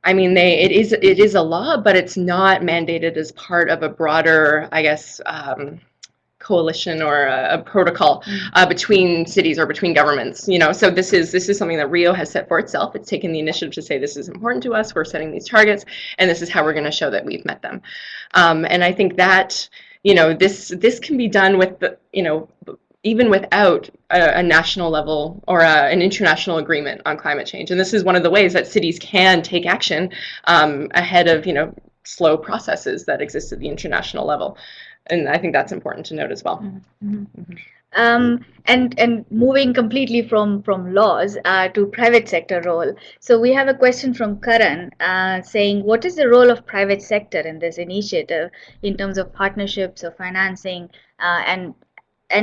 it is a law, but it's not mandated as part of a broader, I guess, coalition or a protocol between cities or between governments. So this is something that Rio has set for itself. It's taken the initiative to say, this is important to us, we're setting these targets, and this is how we're going to show that we've met them. And I think that this can be done with even without a national level or an international agreement on climate change. And this is one of the ways that cities can take action ahead of slow processes that exist at the international level. And I think that's important to note as well. Mm-hmm. And moving completely from laws to private sector role. So we have a question from Karan saying, what is the role of private sector in this initiative in terms of partnerships or financing and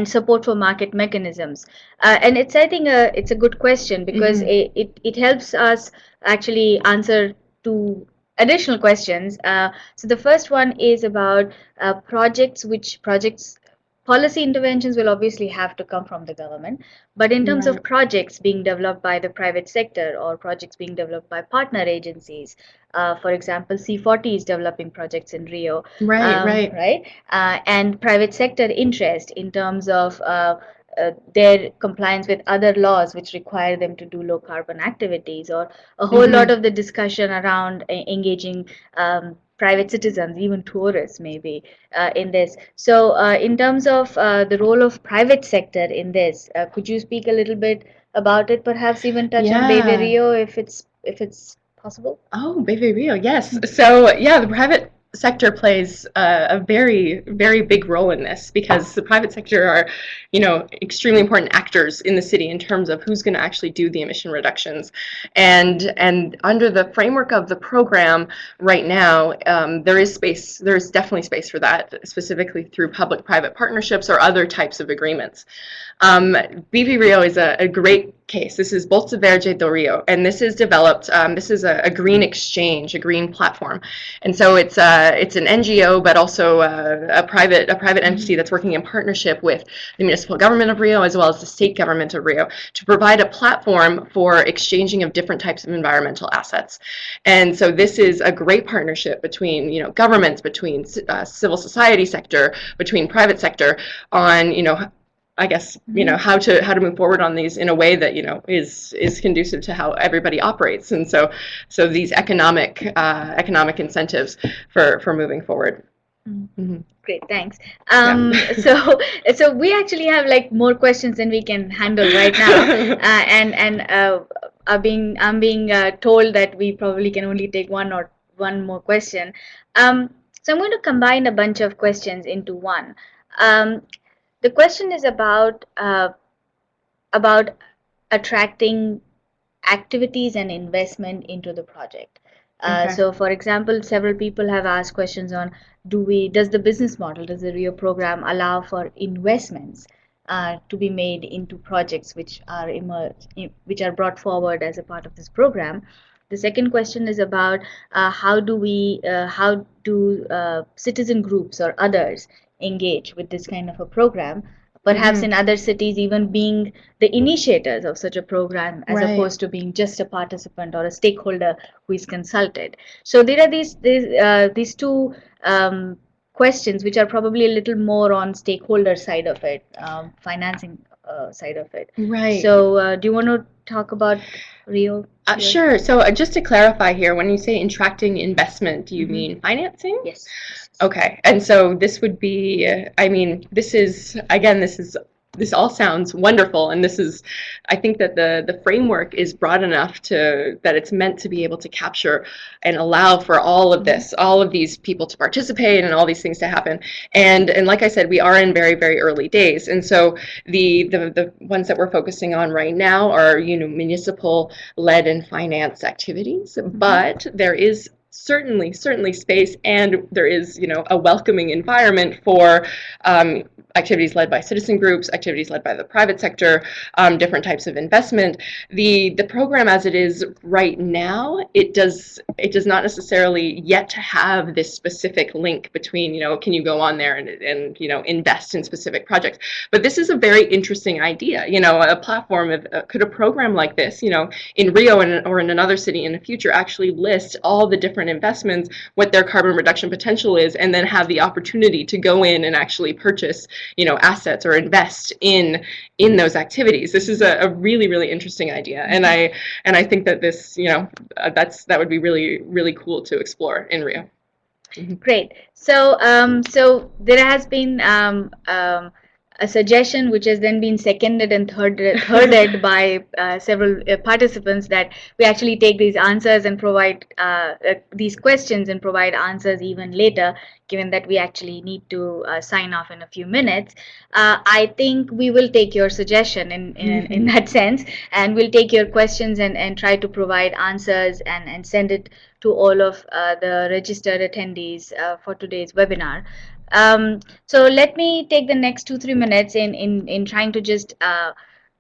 support for market mechanisms? And it's, I think, it's a good question because it helps us actually answer two additional questions. So the first one is about projects policy interventions will obviously have to come from the government, but in terms of projects being developed by the private sector or projects being developed by partner agencies, for example, C40 is developing projects in Rio, right? And private sector interest in terms of their compliance with other laws which require them to do low carbon activities, or a whole lot of the discussion around engaging private citizens, even tourists maybe, in this. So in terms of the role of private sector in this, could you speak a little bit about it, perhaps even touch on Bebe Rio if it's possible? Oh, Bebe Rio, yes. So yeah, the private sector plays a very, very big role in this, because the private sector are, extremely important actors in the city in terms of who's going to actually do the emission reductions. And under the framework of the program right now, there is definitely space for that, specifically through public-private partnerships or other types of agreements. BV Rio is a great case. This is Bolsa Verde do Rio, and this is developed. This is a green exchange, a green platform, and so it's an NGO, but also a private entity that's working in partnership with the municipal government of Rio as well as the state government of Rio to provide a platform for exchanging of different types of environmental assets. And so this is a great partnership between governments, between civil society sector, between private sector on I guess how to move forward on these in a way that is conducive to how everybody operates, and so these economic incentives for moving forward. Great, thanks. So we actually have like more questions than we can handle right now, and I'm being told that we probably can only take one more question. So I'm going to combine a bunch of questions into one. The question is about attracting activities and investment into the project. So, for example, several people have asked questions on does the business model, does the Rio program allow for investments to be made into projects which are brought forward as a part of this program? The second question is about how do citizen groups or others engage with this kind of a program, perhaps in other cities even being the initiators of such a program as opposed to being just a participant or a stakeholder who is consulted. So there are these two questions which are probably a little more on stakeholder side of it, financing side of it. So do you want to talk about Rio? Sure. So just to clarify here, when you say attracting investment, do you mean financing? Yes. Okay. And so this would be, this all sounds wonderful, and I think that the framework is broad enough that it's meant to be able to capture and allow for all of these people to participate and all these things to happen. And like I said, we are in very, very early days, and so the ones that we're focusing on right now are municipal led and financed activities, but there is certainly space, and there is a welcoming environment for activities led by citizen groups, activities led by the private sector, different types of investment. The program as it is right now, it does not necessarily yet have this specific link between can you go on there and invest in specific projects. But this is a very interesting idea. A platform could a program like this in Rio or in another city in the future actually list all the different investments, what their carbon reduction potential is, and then have the opportunity to go in and actually purchase assets or invest in those activities. This is a really, really interesting idea, and I think that this that would be really, really cool to explore in Rio. Great. So so there has been a suggestion which has then been seconded and thirded by several participants, that we actually take these answers and provide these questions and provide answers even later, given that we actually need to sign off in a few minutes. I think we will take your suggestion in that sense, and we'll take your questions and try to provide answers and send it to all of the registered attendees for today's webinar. So let me take the next 2-3 minutes in trying to just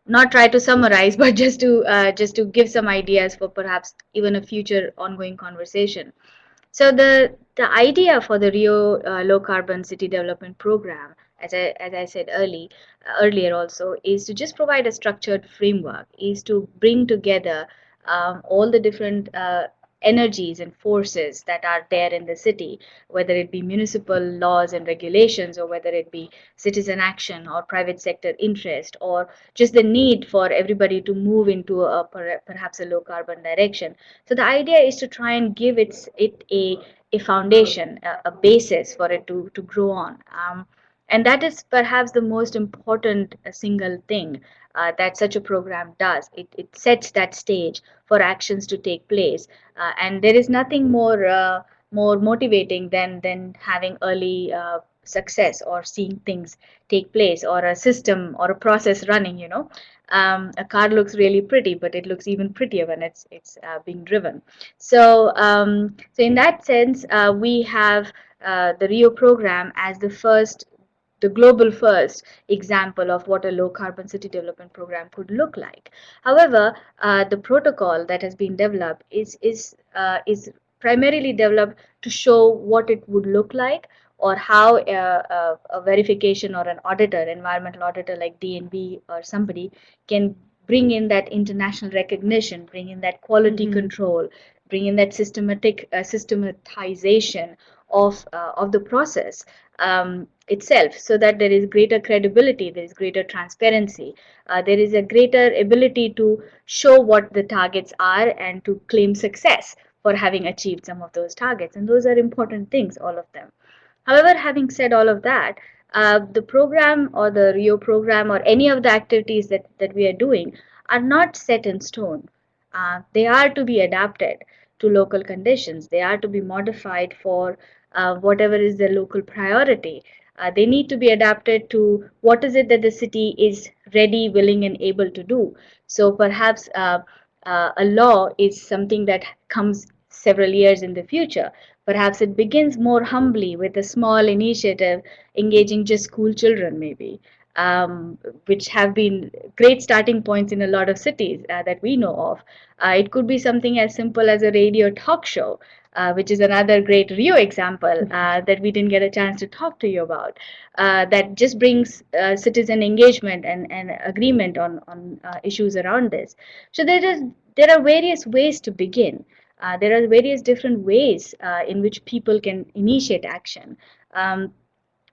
not try to summarize, but just to give some ideas for perhaps even a future ongoing conversation. So the idea for the Rio Low Carbon City Development Program, as I said earlier also, is to just provide a structured framework, is to bring together all the different energies and forces that are there in the city, whether it be municipal laws and regulations, or whether it be citizen action or private sector interest, or just the need for everybody to move into perhaps a low carbon direction. So the idea is to try and give it a foundation, a basis for it to grow on. And that is perhaps the most important single thing that such a program does. It sets that stage for actions to take place, and there is nothing more motivating than having early success, or seeing things take place, or a system or a process running. A car looks really pretty, but it looks even prettier when it's being driven. So in that sense, we have the Rio program as the global first example of what a low carbon city development program could look like. However, the protocol that has been developed is primarily developed to show what it would look like, or how a verification or an auditor, environmental auditor like DNV or somebody, can bring in that international recognition, bring in that quality control, bring in that systematization of the process itself, so that there is greater credibility, there is greater transparency, there is a greater ability to show what the targets are and to claim success for having achieved some of those targets. And those are important things, all of them. However, having said all of that, the program or the Rio program or any of the activities that we are doing are not set in stone. They are to be adapted to local conditions. They are to be modified for whatever is the local priority. They need to be adapted to what is it that the city is ready, willing, and able to do. So perhaps a law is something that comes several years in the future. Perhaps it begins more humbly with a small initiative engaging just school children, maybe, which have been great starting points in a lot of cities that we know of. It could be something as simple as a radio talk show, which is another great Rio example that we didn't get a chance to talk to you about, that just brings citizen engagement and agreement on issues around this. So there are various ways to begin. There are various different ways in which people can initiate action. And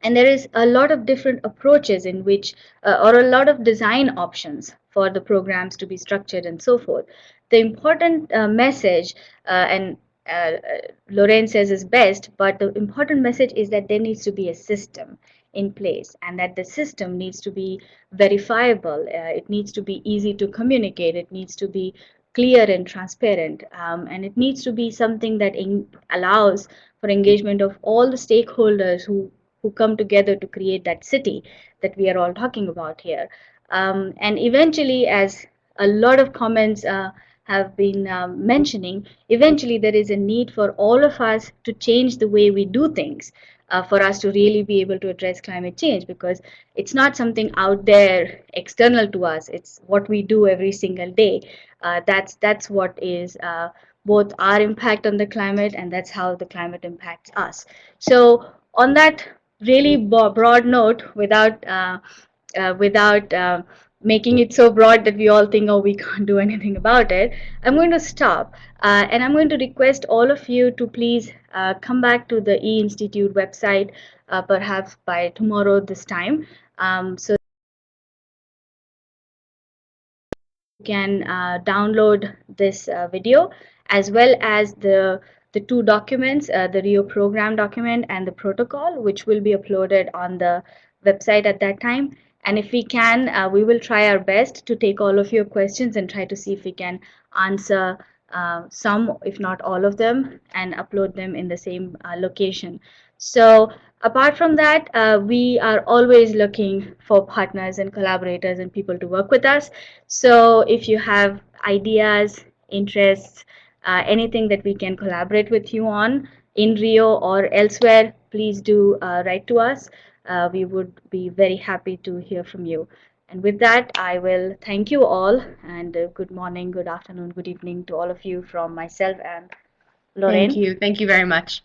there is a lot of different approaches in which, or a lot of design options for the programs to be structured and so forth. The important message, and Lorraine says is best, but the important message is that there needs to be a system in place, and that the system needs to be verifiable. It needs to be easy to communicate. It needs to be clear and transparent, and it needs to be something that allows for engagement of all the stakeholders who come together to create that city that we are all talking about here. And eventually, as a lot of comments have been mentioning, eventually there is a need for all of us to change the way we do things, for us to really be able to address climate change, because it's not something out there external to us. It's what we do every single day. That's what is both our impact on the climate, and that's how the climate impacts us. So on that really broad note, without making it so broad that we all think, oh, we can't do anything about it, I'm going to stop, and I'm going to request all of you to please come back to the E-Institute website perhaps by tomorrow this time, so you can download this video, as well as the two documents, the Rio program document and the protocol, which will be uploaded on the website at that time. And if we can, we will try our best to take all of your questions and try to see if we can answer some, if not all of them, and upload them in the same location. So apart from that, we are always looking for partners and collaborators and people to work with us. So if you have ideas, interests, anything that we can collaborate with you on in Rio or elsewhere, please do write to us. We would be very happy to hear from you. And with that, I will thank you all, and good morning, good afternoon, good evening to all of you from myself and Thank Lorraine. you. Thank you very much.